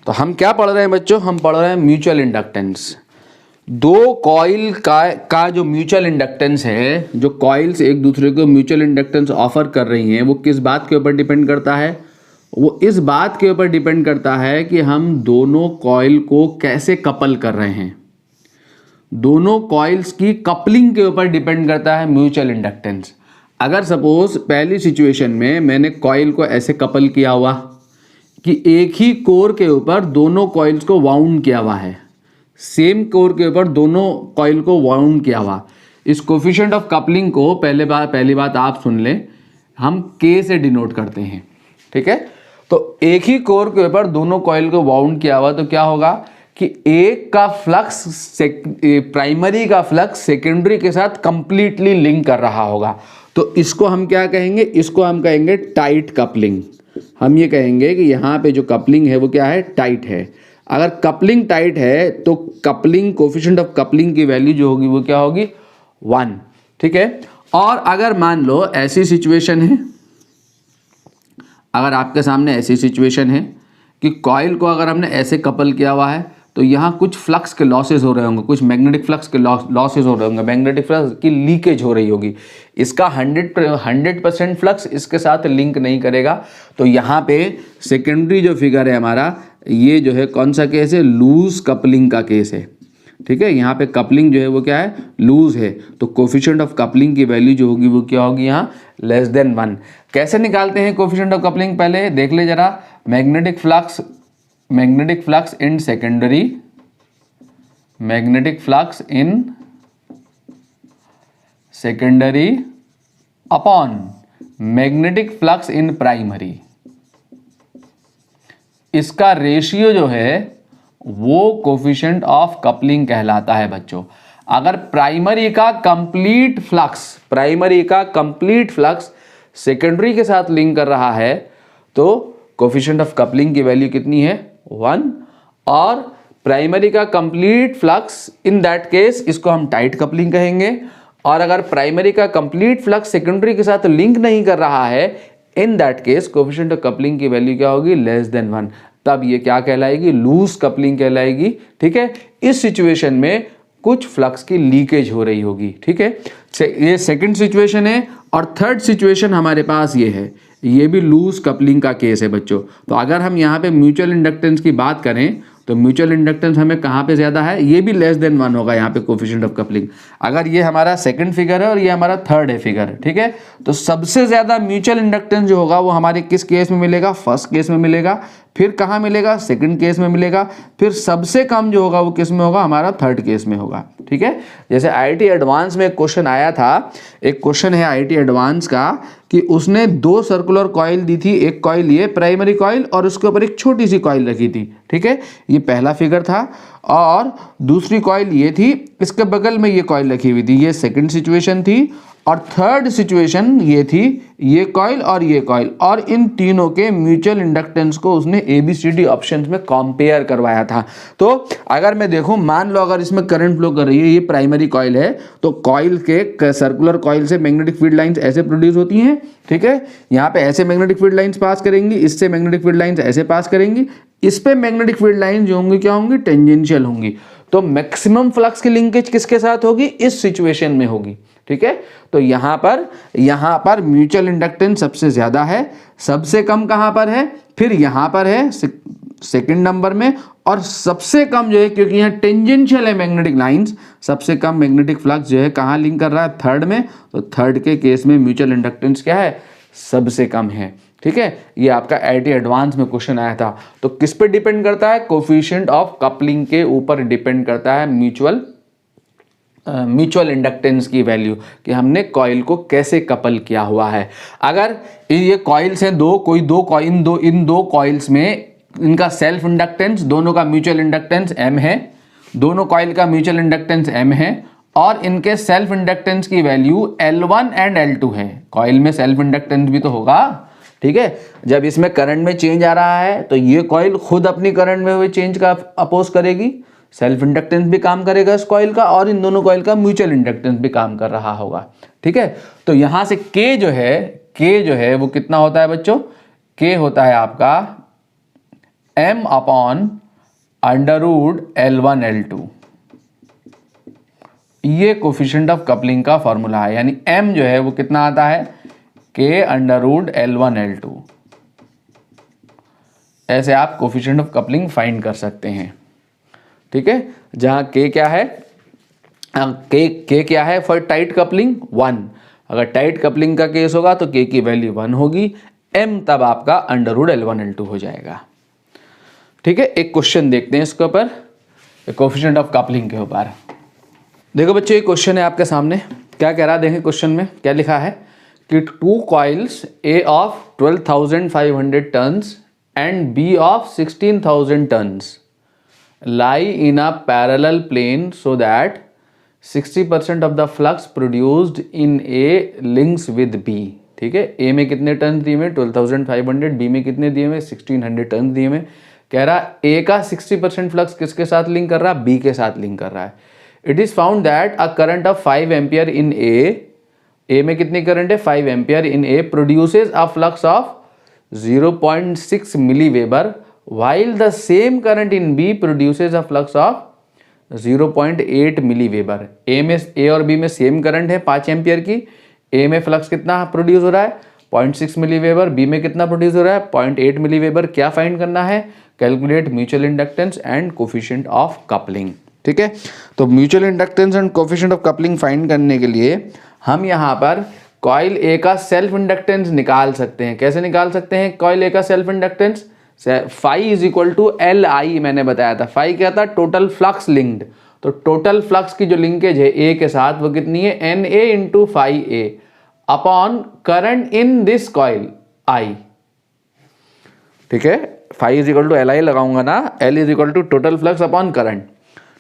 तो हम क्या पढ़ रहे हैं बच्चों, हम पढ़ रहे हैं म्यूचुअल इंडक्टेंस। दो कॉइल का जो म्यूचुअल इंडक्टेंस है, जो कॉइल्स एक दूसरे को म्यूचुअल इंडक्टेंस ऑफर कर रही हैं, वो किस बात के ऊपर डिपेंड करता है, वो इस बात के ऊपर डिपेंड करता है कि हम दोनों कॉइल को कैसे कपल कर रहे हैं। दोनों कॉइल्स की कपलिंग के ऊपर डिपेंड करता है म्यूचुअल इंडक्टेंस। अगर सपोज पहली सिचुएशन में मैंने कॉइल को ऐसे कपल किया हुआ कि एक ही कोर के ऊपर दोनों कॉइल्स को वाउंड किया हुआ है, सेम कोर के ऊपर दोनों कॉइल को वाउंड किया हुआ, इस कोफिशिएंट ऑफ कपलिंग को पहली बात आप सुन लें, हम K से डिनोट करते हैं। ठीक है, तो एक ही कोर के ऊपर दोनों कॉइल को वाउंड किया हुआ, तो क्या होगा कि एक का फ्लक्स प्राइमरी का फ्लक्स सेकेंडरी के साथ कंप्लीटली लिंक कर रहा होगा। तो इसको हम क्या कहेंगे, इसको हम कहेंगे टाइट कपलिंग। हम ये कहेंगे कि यहाँ पे जो कपलिंग है वो क्या है, टाइट है। अगर कपलिंग टाइट है तो कपलिंग कोफिशिएंट ऑफ कपलिंग की वैल्यू जो होगी वो क्या होगी, 1। ठीक है, और अगर मान लो ऐसी सिचुएशन है, अगर आपके सामने ऐसी सिचुएशन है कि कॉइल को अगर हमने ऐसे कपल किया हुआ है तो यहाँ कुछ फ्लक्स के लॉसेस हो रहे होंगे, कुछ मैग्नेटिक फ्लक्स के लॉसेस हो रहे होंगे, मैग्नेटिक फ्लक्स की लीकेज हो रही होगी। इसका 100% फ्लक्स इसके साथ लिंक नहीं करेगा। तो यहाँ पे सेकेंडरी जो फिगर है हमारा, ये जो है कौन सा केस है, लूज कपलिंग का केस है। ठीक है, यहाँ पे कपलिंग जो है वो क्या है, लूज है। तो कोफिशिएंट ऑफ कपलिंग की वैल्यू जो होगी वो क्या होगी, यहाँ <<1। कैसे निकालते हैं कोफिशिएंट ऑफ कपलिंग, पहले देख ले जरा। Magnetic flux in secondary, magnetic flux in secondary upon magnetic flux in primary, इसका रेशियो जो है वो कोफिशिएंट ऑफ कपलिंग कहलाता है बच्चों। अगर प्राइमरी का कंप्लीट फ्लक्स सेकेंडरी के साथ लिंक कर रहा है तो कोफिशिएंट ऑफ कपलिंग की वैल्यू कितनी है, 1। और प्राइमरी का complete flux, in that case इसको हम टाइट कपलिंग कहेंगे। और अगर प्राइमरी का कंप्लीट फ्लक्स सेकेंडरी के साथ लिंक नहीं कर रहा है, in that case coefficient of coupling की वैल्यू क्या होगी, लेस देन 1। तब ये क्या कहलाएगी, लूज कपलिंग कहलाएगी। ठीक है, इस सिचुएशन में कुछ फ्लक्स की लीकेज हो रही होगी। ठीक है, ये सेकंड सिचुएशन है। और थर्ड सिचुएशन हमारे पास ये है, ये भी लूज कपलिंग का केस है बच्चों। तो अगर हम यहाँ पे म्यूचुअल इंडक्टेंस की बात करें तो म्यूचुअल इंडक्टेंस हमें कहाँ पे ज़्यादा है, ये भी लेस देन 1 होगा यहाँ पे कोएफिशिएंट ऑफ कपलिंग। अगर ये हमारा सेकंड फिगर है और ये हमारा थर्ड है फिगर, ठीक है, तो सबसे ज़्यादा म्यूचुअल इंडक्टेंस जो होगा वो हमारे किस केस में मिलेगा, फर्स्ट केस में मिलेगा। फिर कहाँ मिलेगा, सेकंड केस में मिलेगा। फिर सबसे कम जो होगा वो किस में होगा, हमारा थर्ड केस में होगा। ठीक है, जैसे आईआईटी एडवांस में एक क्वेश्चन आया था, एक क्वेश्चन है आईआईटी एडवांस का कि उसने 2 सर्कुलर कॉइल दी थी, एक कॉइल ये प्राइमरी कॉइल और उसके ऊपर एक छोटी सी कॉइल रखी थी। ठीक है, ये पहला फिगर था और दूसरी कॉइल ये थी, इसके बगल में ये कॉइल रखी हुई थी, ये सेकंड सिचुएशन थी। और थर्ड सिचुएशन ये थी, ये कॉइल और ये कॉइल, और इन तीनों के म्यूचुअल इंडक्टेंस को उसने ABCD ऑप्शंस में कंपेयर करवाया था। तो अगर मैं देखूं, मान लो अगर इसमें करंट फ्लो कर रही है, ये प्राइमरी कॉइल है, तो कॉइल के सर्कुलर कॉइल से मैग्नेटिक फील्ड लाइंस ऐसे प्रोड्यूस होती हैं। ठीक है, यहाँ पे ऐसे मैग्नेटिक फील्ड लाइंस पास करेंगी, इससे मैग्नेटिक फील्ड लाइंस ऐसे पास करेंगी, इस पे मैग्नेटिक फील्ड लाइंस जो होंगी क्या होंगी, टेंजेंशियल होंगी। तो मैक्सिमम फ्लक्स की लिंकेज किसके साथ होगी, इस सिचुएशन में होगी। ठीक है, तो यहाँ पर म्यूचुअल इंडक्टेंस सबसे ज्यादा है, सबसे कम कहाँ पर है, फिर यहाँ पर है सेकंड नंबर में, और सबसे कम जो है, क्योंकि यहाँ टेंजेंशियल है मैग्नेटिक लाइंस, सबसे कम मैग्नेटिक फ्लक्स जो है कहाँ लिंक कर रहा है, थर्ड में। तो थर्ड के केस में म्यूचुअल इंडक्टेंस क्या है, सबसे कम है। ठीक है, ये आपका आईआईटी एडवांस में क्वेश्चन आया था। तो किस पे डिपेंड करता है, कोएफिशिएंट ऑफ कपलिंग के ऊपर डिपेंड करता है म्यूचुअल इंडक्टेंस की वैल्यू, कि हमने कॉइल को कैसे कपल किया हुआ है। अगर ये कॉइल्स हैं दो, कोई दो कॉइल, इन दो कॉइल्स में इनका सेल्फ इंडक्टेंस, दोनों का म्यूचुअल इंडक्टेंस m है, दोनों कॉइल का म्यूचुअल इंडक्टेंस m है, और इनके सेल्फ इंडक्टेंस की वैल्यू L1 एंड L2 है। कॉइल में सेल्फ इंडक्टेंस भी तो होगा। ठीक है, जब इसमें करंट में चेंज आ रहा है तो ये कॉइल खुद अपनी करंट में हुए चेंज का अपोज करेगी, सेल्फ इंडक्टेंस भी काम करेगा इस कॉइल का, और इन दोनों कॉइल का म्यूचुअल इंडक्टेंस भी काम कर रहा होगा। ठीक है, तो यहां से K जो है वो कितना होता है बच्चों, K होता है आपका M upon under root L1 L2। ये कोएफिशिएंट ऑफ कपलिंग का फॉर्मूला है, यानी M जो है वो कितना आता है, K अंडररूट L1 L2। ऐसे आप कोएफिशिएंट ऑफ कपलिंग फाइंड कर सकते हैं। ठीक है, जहां K क्या है, K क्या है फॉर टाइट कपलिंग 1। अगर टाइट कपलिंग का केस होगा तो K की वैल्यू 1 होगी, M तब आपका अंडररूट L1 L2 हो जाएगा। ठीक है, एक क्वेश्चन देखते हैं इसके ऊपर, कोएफिशिएंट ऑफ कपलिंग के ऊपर। देखो बच्चों, ये क्वेश्चन है आपके सामने, क्या कह रहा है देखें क्वेश्चन में क्या लिखा है कि 2 coils A of 12,500 turns and B of 16,000 turns lie in a parallel plane so that 60% of the flux produced in A links with B। ठीक है, A में कितने टन दिए हुए 12,500, B में कितने दिए हुए 1600 टन दिए हुए। कह रहा A का 60% फ्लक्स किसके साथ लिंक कर रहा है, B के साथ लिंक कर रहा है। It is found that a current of 5 ampere in A में कितनी करंट है, 5 ampere in A produces a flux of 0.6 milli weber, while the same current in B produces a flux of 0.8 milli weber. A और B में सेम करंट है 5 एम्पियर की, A में फ्लक्स कितना प्रोड्यूस हो रहा है 0.6 मिली वेबर, B में कितना प्रोड्यूस हो रहा है 0.8 मिली वेबर। क्या फाइंड करना है, calculate mutual inductance and coefficient of coupling. ठीक है, तो mutual inductance and coefficient of coupling find करने के लिए हम यहाँ पर कॉइल A का सेल्फ इंडक्टेंस निकाल सकते हैं। कैसे निकाल सकते हैं कॉइल A का self inductance, phi is equal to L I, मैंने बताया था। फाई क्या था, टोटल फ्लक्स लिंक्ड। तो टोटल फ्लक्स की जो लिंकेज है ए के साथ वो कितनी है, N A into phi A upon current in this coil I. ठीक है, phi is equal to L I लगाऊंगा ना, L is equal to total flux upon current.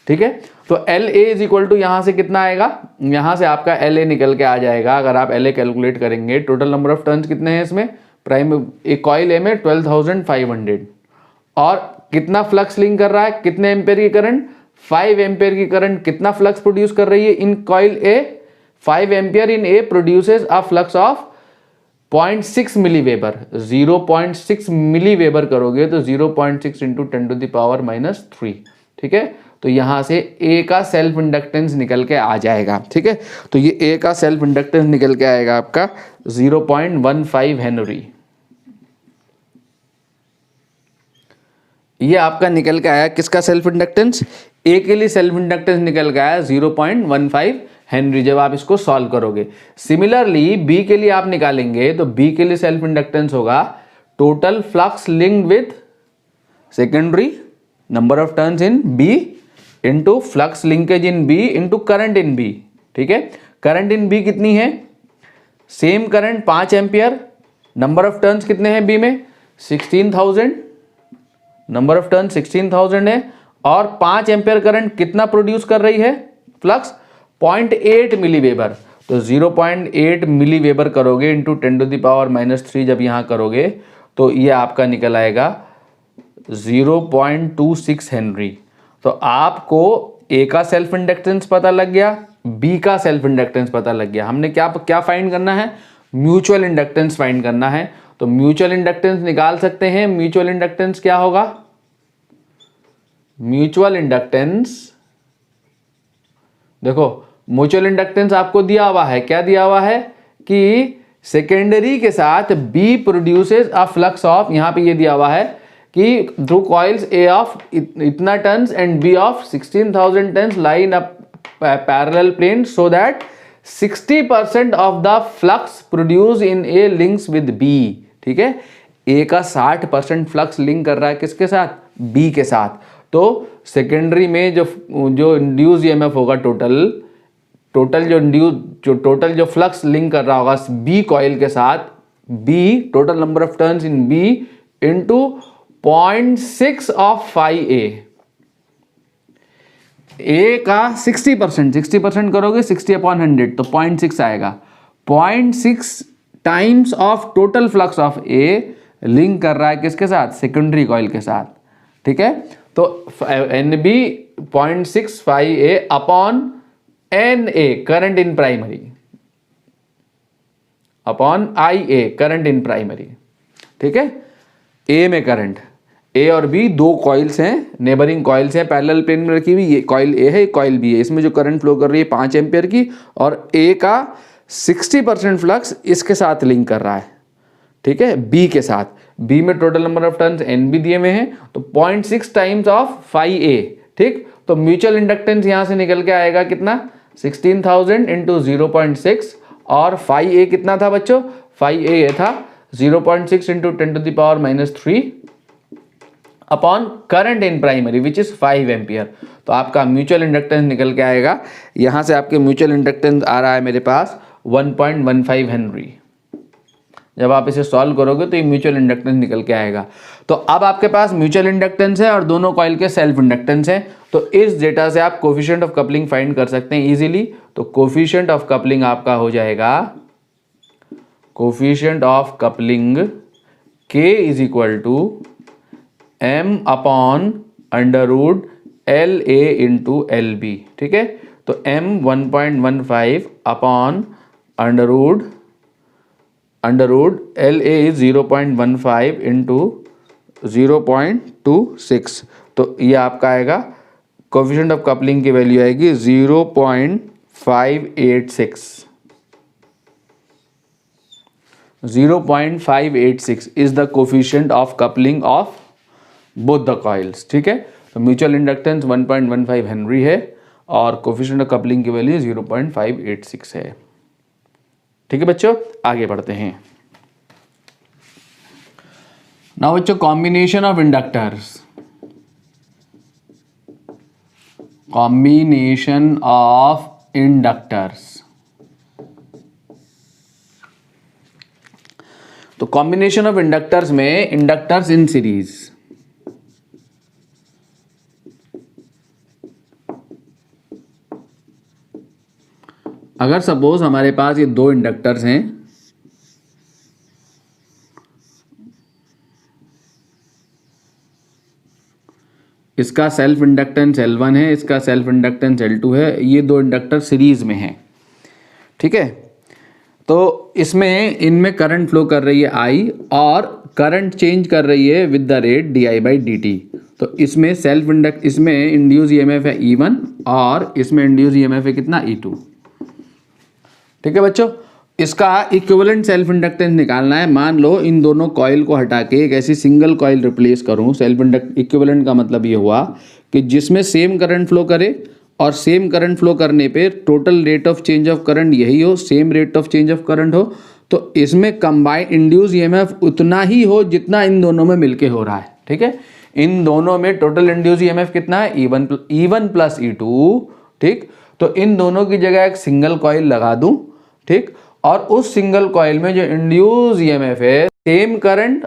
ठीक है, तो L A is equal to यहां से कितना आएगा, यहां से आपका एल ए निकल के आ जाएगा। अगर आप एल ए कैलकुलेट करेंगे, टोटल नंबर ऑफ टर्न्स कितने हैं इसमें, प्राइम एक कॉइल ए में 12,500, और कितना फ्लक्स लिंक कर रहा है, कितने एम्पेयर की करंट, 5 एम्पेयर की करंट कितना फ्लक्स प्रोड्यूस कर रही है in coil A, 5 ampere in A produces a flux of 0.6 milli weber. 0.6 milli weber करोगे तो 0.6 इंटू 10⁻⁻3, ठीक है। तो यहां से ए का सेल्फ इंडक्टेंस निकल के आ जाएगा, ठीक है। तो ये ए का सेल्फ इंडक्टेंस निकल के आएगा आपका 0.15 हेनरी। ये आपका निकल के आया किसका सेल्फ इंडक्टेंस, ए के लिए सेल्फ इंडक्टेंस निकल के आया 0.15 हेनरी जब आप इसको सॉल्व करोगे। सिमिलरली बी के लिए आप निकालेंगे तो बी के लिए सेल्फ इंडक्टेंस होगा total flux linked with secondary number of turns in B into flux linkage in B into current in B, ठीक है। करंट इन बी कितनी है, same current 5 ampere, number of turns कितने हैं बी में 16,000, नंबर ऑफ टर्न 16,000 है, और 5 एम्पियर करंट कितना प्रोड्यूस कर रही है फ्लक्स 0.8 मिली वेबर। तो 0.8 मिली वेबर करोगे इंटू 10⁻⁻3 जब यहां करोगे तो ये आपका निकल आएगा 0.26 हेनरी। तो आपको ए का सेल्फ इंडक्टेंस पता लग गया, बी का सेल्फ इंडक्टेंस पता लग गया। हमने क्या फाइंड करना है, म्यूचुअल इंडक्टेंस फाइंड करना है। तो म्यूचुअल इंडक्टेंस निकाल सकते हैं। म्यूचुअल इंडक्टेंस क्या होगा, म्यूचुअल इंडक्टेंस देखो, म्यूचुअल इंडक्टेंस आपको दिया हुआ है, क्या दिया हुआ है कि सेकेंडरी के साथ B produces a flux of, यहां पे ये दिया हुआ है कि थ्रू कॉइल्स ए ऑफ इतना turns and B of 16,000 turns lie in a parallel plane so that 60% of the flux produce in A links with B, ठीक है। ए का 60% फ्लक्स लिंक कर रहा है किसके साथ, बी के साथ। तो सेकेंडरी में जो इंड्यूस ईएमएफ होगा टोटल जो फ्लक्स लिंक कर रहा होगा बी कॉइल के साथ, B total number of turns in B into 0.6 of phi A का 60% करोगे 60/100 तो 0.6 आएगा। 0.6 times of total flux of A link कर रहा है किसके साथ, सेकेंडरी कॉइल के साथ, ठीक है। तो N B 0.65 A upon N A current in primary upon I A current in primary, ठीक है। ए में करंट, ए और बी दो कॉइल्स हैं, नेबरिंग कॉइल्स हैं, पैरेलल प्लेन में रखी हुई। ये कॉइल ए है, कॉइल बी है। इसमें जो करंट फ्लो कर रही है 5 एम्पियर की, और ए का 60% फ्लक्स इसके साथ लिंक कर रहा है, ठीक है, बी के साथ। बी में total number of turns N B दिए हुए हैं, तो 0.6 टाइम्स ऑफ फाई ए, ठीक। तो म्यूचुअल इंडक्टेंस यहां से निकल के आएगा कितना, 16,000 इंटू 0.6, और फाई ए कितना था बच्चों, फाई ए था 0.6 into 10⁻⁻3 upon current in primary which is 5 ampere. तो आपका म्यूचुअल इंडक्टेंस निकल के आएगा, यहां से आपके म्यूचुअल इंडक्टेंस आ रहा है मेरे पास 1.15 हेनरी। जब आप इसे सॉल्व करोगे तो ये म्यूचुअल इंडक्टेंस निकल के आएगा। तो अब आपके पास म्यूचुअल इंडक्टेंस है और दोनों कॉइल के सेल्फ इंडक्टेंस है। तो इस डेटा से आप कोफिशिएंट ऑफ कपलिंग फाइंड कर सकते हैं इजीली। तो कोफिशिएंट ऑफ कपलिंग आपका हो जाएगा, coefficient of coupling K is equal to M upon under root LA into LB, ठीक है। तो M 1.15 upon under root LA is 0.15 into 0.26। तो ये आपका आएगा, कोफिशिएंट ऑफ कपलिंग की वैल्यू आएगी 0.586। 0.586 is the coefficient of coupling of both the coils, ठीक है। तो म्यूचुअल इंडक्टेंस 1.15 हेनरी है और कोफिशिएंट ऑफ कपलिंग की वैल्यू 0.586 है, ठीक है बच्चों। आगे बढ़ते हैं। नाउ बच्चों, combination of inductors, combination of inductors. तो कॉम्बिनेशन ऑफ इंडक्टर्स में इंडक्टर्स इन सीरीज, अगर सपोज हमारे पास ये दो इंडक्टर्स हैं, इसका सेल्फ इंडक्टेंस L1 है, इसका सेल्फ इंडक्टेंस L2 है, ये दो इंडक्टर सीरीज में हैं, ठीक है। तो इसमें इनमें करंट फ्लो कर रही है I और करंट चेंज कर रही है विद द रेट di/dt। तो इसमें इसमें इंड्यूस ईएमएफ है E1 और इसमें इंड्यूस ईएमएफ है कितना E2। ठीक है बच्चों, इसका इक्विवेलेंट सेल्फ इंडक्टेंस निकालना है। मान लो इन दोनों कॉइल को हटा के एक ऐसी सिंगल कॉइल रिप्लेस करूं। इक्विवेलेंट का मतलब ये हुआ कि जिसमें सेम करंट फ्लो करे और सेम करंट फ्लो करने पे total rate of change of current यही हो, same rate of change of current हो, तो इसमें कंबाइन इंड्यूस ईएमएफ उतना ही हो जितना इन दोनों में मिलके हो रहा है। ठीक है, इन दोनों में टोटल इंड्यूस ईएमएफ कितना है E1 प्लस E2। ठीक, तो इन दोनों की जगह एक सिंगल कॉइल लगा दूं। ठीक, और उस सिंगल कॉइल में जो इंड्यूस ईएमएफ है same current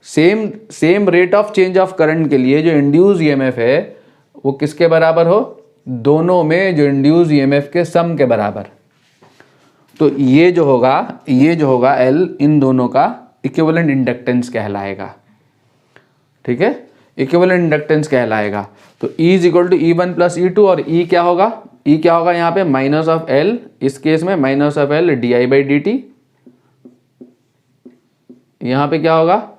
same rate of change of current के लिए जो इंड्यूस ईएमएफ है वो किसके बराबर हो, दोनों में जो इंड्यूस ईएमएफ के सम के बराबर। तो ये जो होगा L इन दोनों का इक्विवेलेंट इंडक्टेंस कहलाएगा। ठीक है, इक्विवेलेंट इंडक्टेंस कहलाएगा। तो E is equal to E1 plus E2 और E क्या होगा यहाँ पे माइनस ऑफ L, इस केस में माइनस ऑफ L di/dt। यहाँ पे क्या होगा,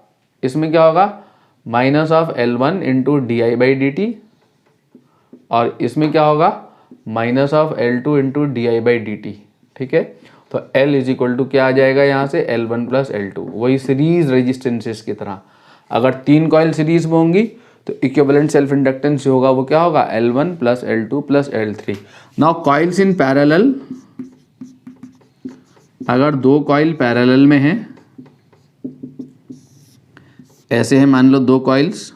इसमें क्या होगा minus of L1 into di/dt और इसमें क्या होगा minus of L2 into di/dt। ठीक है, तो L इज इक्वल टू क्या आ जाएगा यहाँ से L1 प्लस L2। वही सीरीज रेजिस्टेंसेस की तरह अगर 3 कॉइल सीरीज में होंगी तो इक्विवेलेंट सेल्फ इंडक्टेंस जो होगा वो क्या होगा L1 plus L2 plus L3। Now coils in parallel, अगर 2 कॉइल पैरेलल में हैं, ऐसे हैं मान लो 2 कॉइल्स,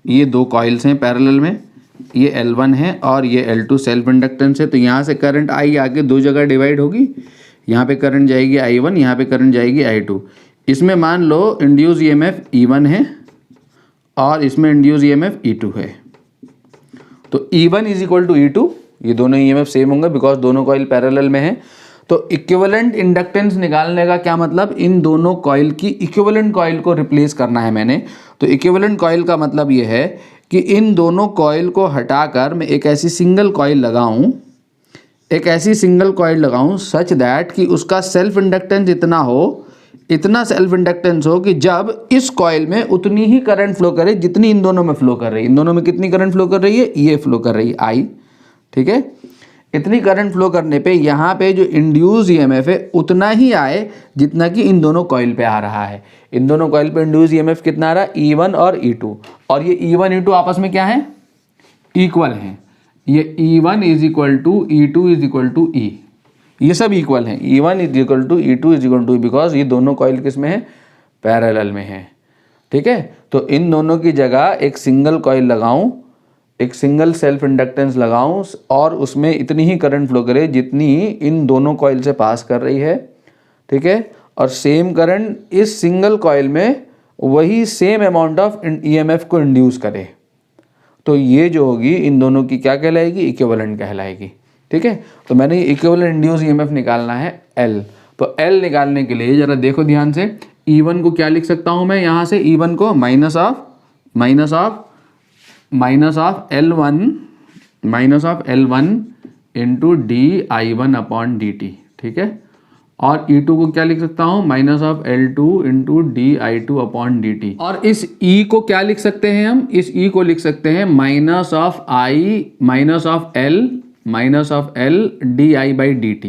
ये 2 कॉइल्स हैं पैरेलल में, ये L1 है और ये L2 सेल्फ इंडक्टेंस है। तो यहाँ से करंट I आके 2 जगह डिवाइड होगी, यहाँ पे करंट जाएगी I1, यहाँ पे करंट जाएगी I2। इसमें मान लो इंड्यूस ईएमएफ E1 है और इसमें इंड्यूस ईएमएफ E2 है। तो E1 is equal to E2, ये दोनों ईएमएफ सेम होंगे बिकॉज दोनों कॉइल पैरेलल में हैं। तो इक्विवेलेंट इंडक्टेंस निकालने का क्या मतलब, इन दोनों कॉइल की इक्विवेलेंट कॉइल को रिप्लेस करना है मैंने। तो इक्विवेलेंट कॉइल का मतलब ये है कि इन दोनों कॉइल को हटाकर मैं एक ऐसी सिंगल कॉइल लगाऊं, सच दैट कि उसका सेल्फ इंडक्टेंस इतना सेल्फ इंडक्टेंस हो कि जब इस कॉइल में उतनी ही करंट फ्लो करे जितनी इन दोनों में फ्लो कर रही है। इन दोनों में कितनी करंट फ्लो कर रही है, ये फ्लो कर रही है I। ठीक है, इतनी करंट फ्लो करने पे यहाँ पे जो इंड्यूस ईएमएफ है उतना ही आए जितना कि इन दोनों कॉइल पे आ रहा है। इन दोनों कॉइल पे इंड्यूस ईएमएफ कितना आ रहा है, E1 और E2, और ये E1 E2 आपस में क्या है, इक्वल हैं। ये E1 is equal to E2 is equal to E, ये सब इक्वल हैं। E1 is equal to E2 is equal to, because ये दोनों कॉइल किस में है, पैरेलल में है। ठीक है, तो इन दोनों की जगह एक सिंगल कॉइल लगाऊं, एक सिंगल सेल्फ इंडक्टेंस लगाऊं और उसमें इतनी ही करंट फ्लो करे जितनी इन दोनों कॉइल से पास कर रही है। ठीक है, और सेम करंट इस सिंगल कॉइल में वही सेम अमाउंट ऑफ ईएमएफ को इंड्यूस करे। तो ये जो होगी इन दोनों की क्या कहलाएगी, इक्विवेलेंट कहलाएगी। ठीक है, तो मैंने इक्विवेलेंट इंड्यूस ईएमएफ निकालना है L। तो L निकालने के लिए जरा देखो ध्यान से, E1 को क्या लिख सकता हूँ मैं यहाँ से, E1 को minus of L1 into di/dt। ठीक है, और E2 को क्या लिख सकता हूँ, minus of L2 into di/dt। और इस E को क्या लिख सकते हैं हम, इस E को लिख सकते हैं माइनस ऑफ L di/dt।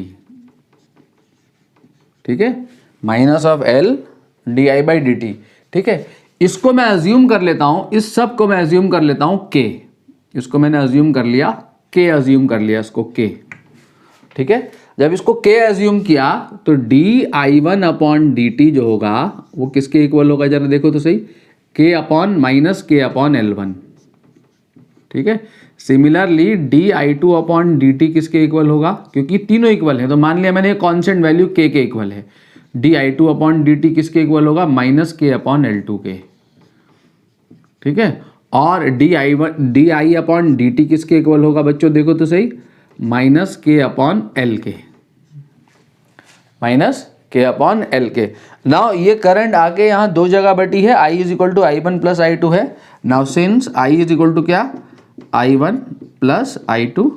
ठीक है, माइनस ऑफ L di/dt। ठीक है, इसको मैं अज्यूम कर लेता हूं, इस सब को मैं अज्यूम कर लेता हूं K। इसको मैंने अज्यूम कर लिया K, अज्यूम कर लिया इसको K। ठीक है, जब इसको K अज्यूम किया तो di/dt जो होगा वो किसके इक्वल होगा, जरा देखो तो सही, K/-K/L1। ठीक है, सिमिलरली di/dt किसके इक्वल होगा, क्योंकि तीनों इक्वल है तो मान लिया मैंने कांस्टेंट वैल्यू K के इक्वल है। di/dt किसके इक्वल होगा, -K/L2 के। ठीक है, और di/dt किसके इक्वल होगा बच्चों, देखो तो सही, -K/L के, -K/L के। नाउ ये करंट आके यहाँ 2 जगह बटी है, I is equal to I1 plus I2 है। Now since I is equal to क्या, I1 प्लस I2,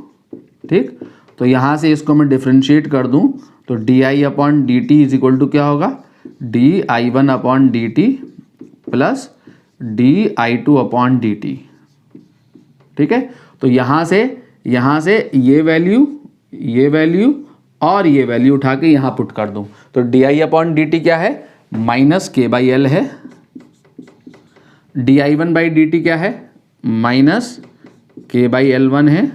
ठीक। तो यहाँ से इसको मैं डिफ्रेंशिएट कर दूँ तो di upon D T is equal to क्या होगा, di1 upon D T plus di2 upon D T, ठीक है। तो यहाँ से ये वैल्यू और ये वैल्यू उठा के यहाँ पुट कर दूँ तो di अपॉन डी टी क्या है, माइनस के बाई एल है, di1 बाई डी टी क्या है, माइनस के बाई एल वन है,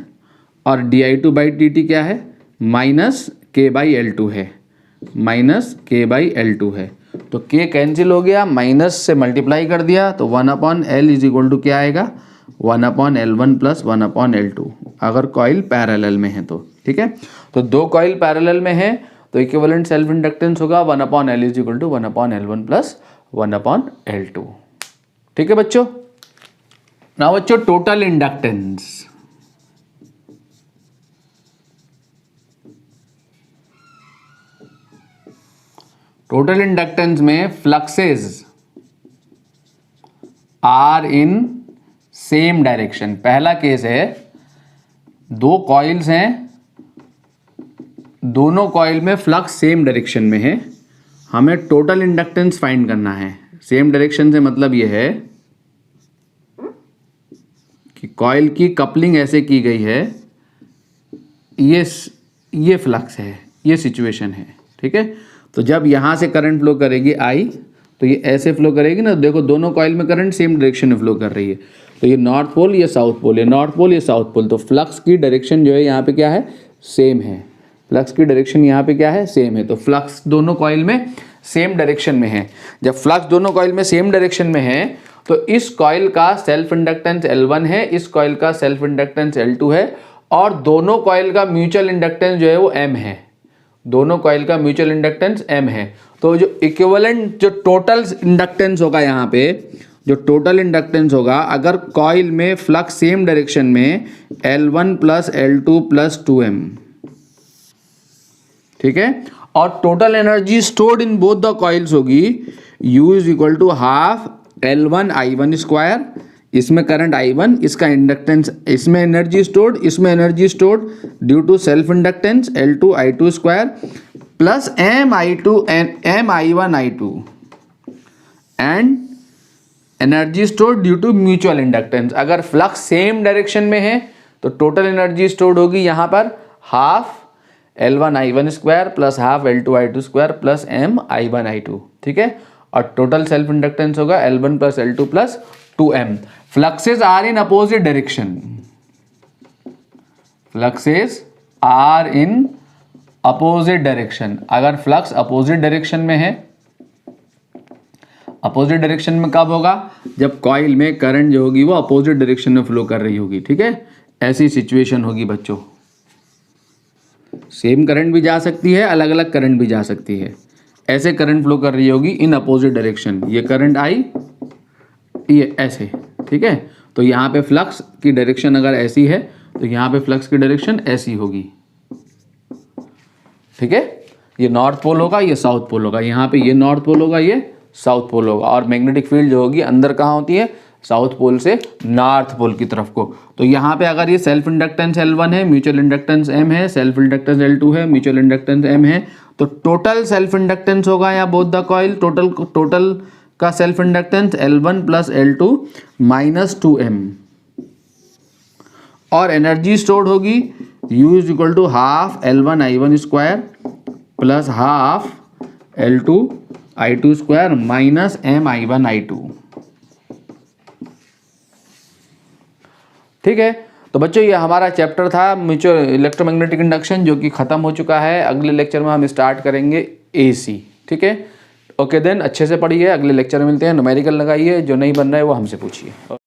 और di2 बाई डी टी क्या है, माइनस के बाई एल टू है, माइनस के बाई एल टू है। तो k कैंसिल हो गया, माइनस से मल्टीप्लाई कर दिया तो 1 upon L is equal to क्या आएगा, 1 upon L one plus 1 upon L two, अगर कॉइल पैरेलल में है तो, ठीक है। तो दो कॉइल पैरेलल में है तो इक्विवेलेंट सेल्फ इंडक्टेंस होगा 1 upon L is equal to 1 upon L one plus 1 upon L two, ठीक है बच्चों। नाउ बच्चों टोटल इंडक्टेंस, टोटल इंडक्टेंस में fluxes are in same direction. पहला केस है, दो कॉइल्स हैं, दोनों कॉइल में फ्लक्स सेम डायरेक्शन में है, हमें टोटल इंडक्टेंस फाइंड करना है। सेम डायरेक्शन से मतलब ये है कि कॉइल की कपलिंग ऐसे की गई है, ये फ्लक्स है, ये सिचुएशन है, ठीक है। तो जब यहाँ से करंट फ्लो करेगी आई तो ये ऐसे फ्लो करेगी ना, देखो दोनों कॉइल में करंट सेम डायरेक्शन में फ्लो कर रही है, तो ये नॉर्थ पोल, ये साउथ पोल, ये नॉर्थ पोल, ये साउथ पोल, तो फ्लक्स की डायरेक्शन जो है यहाँ पे क्या है, सेम है। फ्लक्स की डायरेक्शन यहाँ पे क्या है, सेम है। तो फ्लक्स दोनों कॉइल में सेम डायरेक्शन में है। जब फ्लक्स दोनों कॉइल में सेम डायरेक्शन में है तो इस कॉइल का सेल्फ इंडक्टेंस L1 है, इस कॉइल का सेल्फ इंडक्टेंस L2 है, और दोनों कॉइल का म्यूचुअल इंडक्टेंस जो है वो M है। दोनों कॉइल का म्यूचुअल इंडक्टेंस M है। तो जो इक्विवेलेंट जो टोटल इंडक्टेंस होगा यहाँ पे, जो टोटल इंडक्टेंस होगा अगर कॉइल में फ्लक्स सेम डायरेक्शन में L1 plus L2 plus 2M, ठीक है। और total energy stored in both the coils होगी U is equal to half L1 I1 square, इसमें करंट I1, इसका इंडक्टेंस, इसमें एनर्जी स्टोर्ड, इसमें energy stored due to self inductance L2 I2 square plus M I1 I2 and energy stored due to mutual inductance. अगर फ्लक्स सेम डायरेक्शन में है तो टोटल एनर्जी स्टोर्ड होगी यहाँ पर half L1 I1 square plus half L2 I2 square plus M I1 I2, ठीक है। और टोटल सेल्फ इंडक्टेंस होगा L1 plus L2 plus 2M। Fluxes are in opposite direction, fluxes are in opposite direction. अगर फ्लक्स अपोजिट डायरेक्शन में है, अपोजिट डायरेक्शन में कब होगा, जब कॉइल में करंट जो होगी वो अपोजिट डायरेक्शन में फ्लो कर रही होगी, ठीक है। ऐसी सिचुएशन होगी बच्चों। सेम करंट भी जा सकती है, अलग अलग करंट भी जा सकती है। ऐसे करंट फ्लो कर रही होगी इन अपोजिट डायरेक्शन, ये करंट आई, ये ऐसे, ठीक है। तो यहाँ पे फ्लक्स की डायरेक्शन अगर ऐसी है तो यहाँ पे फ्लक्स की डायरेक्शन ऐसी होगी, ठीक है। ये नॉर्थ पोल होगा, ये साउथ पोल होगा, यहाँ पे ये नॉर्थ पोल होगा, ये साउथ पोल होगा। और मैग्नेटिक फील्ड जो होगी अंदर कहाँ होती है, साउथ पोल से नॉर्थ पोल की तरफ को। तो यहाँ पे अगर ये सेल्फ इंडक्टेंस L1 है, म्यूचुअल इंडक्टेंस M है, सेल्फ इंडक्टेंस L2 है, म्यूचुअल इंडक्टेंस M है, तो टोटल सेल्फ इंडक्टेंस होगा यहाँ बोथ द कॉइल, टोटल का self inductance L1 plus L2 minus 2M। और एनर्जी स्टोर्ड होगी U is equal to half L1 I1 square plus half L2 I2 square minus M I1 I2, ठीक है। तो बच्चों ये हमारा चैप्टर था म्यूचुअल इलेक्ट्रोमैग्नेटिक इंडक्शन, जो कि ख़त्म हो चुका है। अगले लेक्चर में हम स्टार्ट करेंगे AC, ठीक है। ओके देन, अच्छे से पढ़िए, अगले लेक्चर में मिलते हैं। न्यूमेरिकल लगाइए, जो नहीं बन रहा है वो हमसे पूछिए।